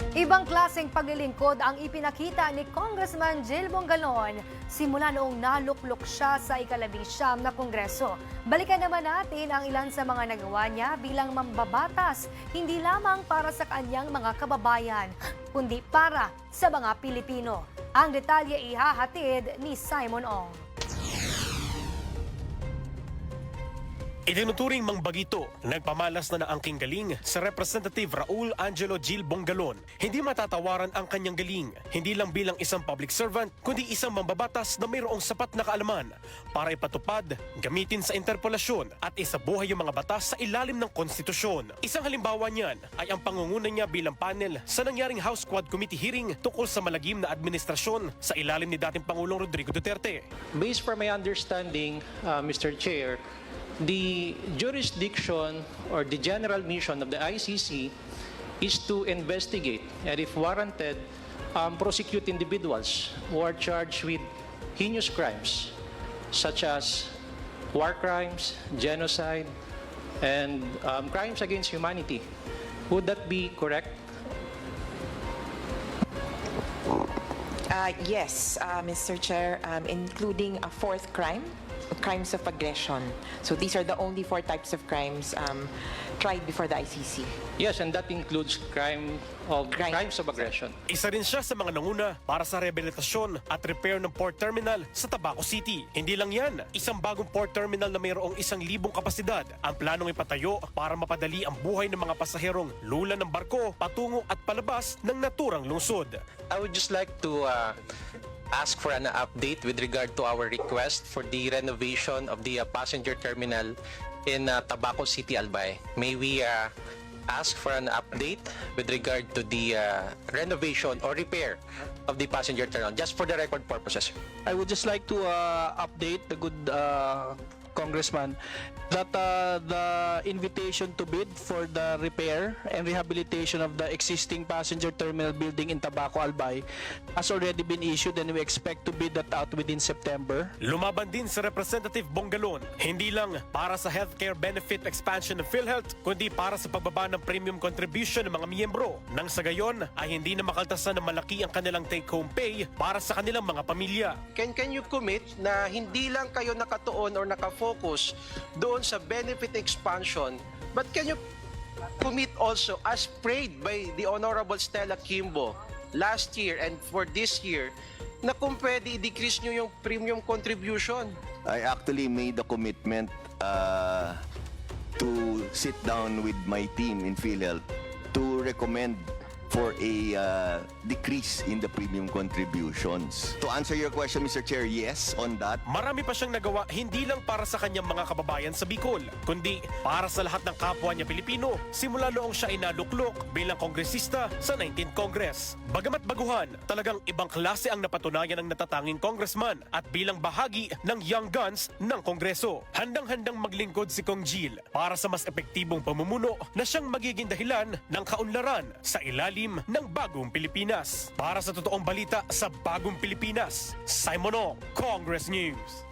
Ibang klaseng paglilingkod ang ipinakita ni Congressman Jill Bongalon simula noong naluklok siya sa ika-19 na Kongreso. Balikan naman natin ang ilan sa mga nagawa niya bilang mambabatas, hindi lamang para sa kanyang mga kababayan, kundi para sa mga Pilipino. Ang detalye ihahatid ni Simon Ong. Itinuturing mang bagito, nagpamalas na angking galing sa Representative Raul Angelo Jill Bongalon. Hindi matatawaran ang kanyang galing, hindi lang bilang isang public servant, kundi isang mambabatas na mayroong sapat na kaalaman para ipatupad, gamitin sa interpelasyon at isabuhay yung mga batas sa ilalim ng konstitusyon. Isang halimbawa niyan ay ang pangunguna niya bilang panel sa nangyaring House Quad Committee hearing tungkol sa malagim na administrasyon sa ilalim ni dating Pangulong Rodrigo Duterte. Based from my understanding, Mr. Chair, the jurisdiction or the general mission of the ICC is to investigate and, if warranted, prosecute individuals who are charged with heinous crimes such as war crimes, genocide, and crimes against humanity. Would that be correct? Yes, Mr. Chair, including a fourth crime, crimes of aggression. So these are the only 4 types of crimes tried before the ICC. Yes, and that includes crimes of aggression. Isa rin siya sa mga nanguna para sa rehabilitasyon at repair ng port terminal sa Tabaco City. Hindi lang yan, isang bagong port terminal na mayroong 1,000 kapasidad ang planong ipatayo para mapadali ang buhay ng mga pasaherong lula ng barko patungo at palabas ng naturang lungsod. I would just like to ask for an update with regard to our request for the renovation of the passenger terminal in Tabaco City, Albay. May we ask for an update with regard to the renovation or repair of the passenger terminal, just for the record purposes? I would just like to update the good Congressman that the invitation to bid for the repair and rehabilitation of the existing passenger terminal building in Tabaco, Albay has already been issued, and we expect to bid that out within September. Lumaban din sa Representative Bongalon, hindi lang para sa healthcare benefit expansion ng PhilHealth, kundi para sa pagbaba ng premium contribution ng mga miyembro. Nang sa gayon ay hindi na makaltasan ng malaki ang kanilang take-home pay para sa kanilang mga pamilya. Can you commit na hindi lang kayo nakatuon or nakafocus doon sa benefit expansion, but can you commit also, as prayed by the Honorable Stella Kimbo last year and for this year, na kung pwede i-decrease nyo yung premium contribution? I actually made a commitment to sit down with my team in PhilHealth to recommend for a decrease in the premium contributions. To answer your question, Mr. Chair, yes on that. Marami pa siyang nagawa hindi lang para sa kanyang mga kababayan sa Bicol, kundi para sa lahat ng kapwa niya Pilipino simula noong siya ay naluklok bilang kongresista sa 19th Congress. Bagamat baguhan, talagang ibang klase ang napatunayan ng natatanging congressman at bilang bahagi ng Young Guns ng Kongreso. Handang-handang maglingkod si Kong Jill para sa mas epektibong pamumuno na siyang magiging dahilan ng kaunlaran sa ilalim ng Bagong Pilipinas. Para sa totoong balita sa Bagong Pilipinas, Simon Ong, Congress News.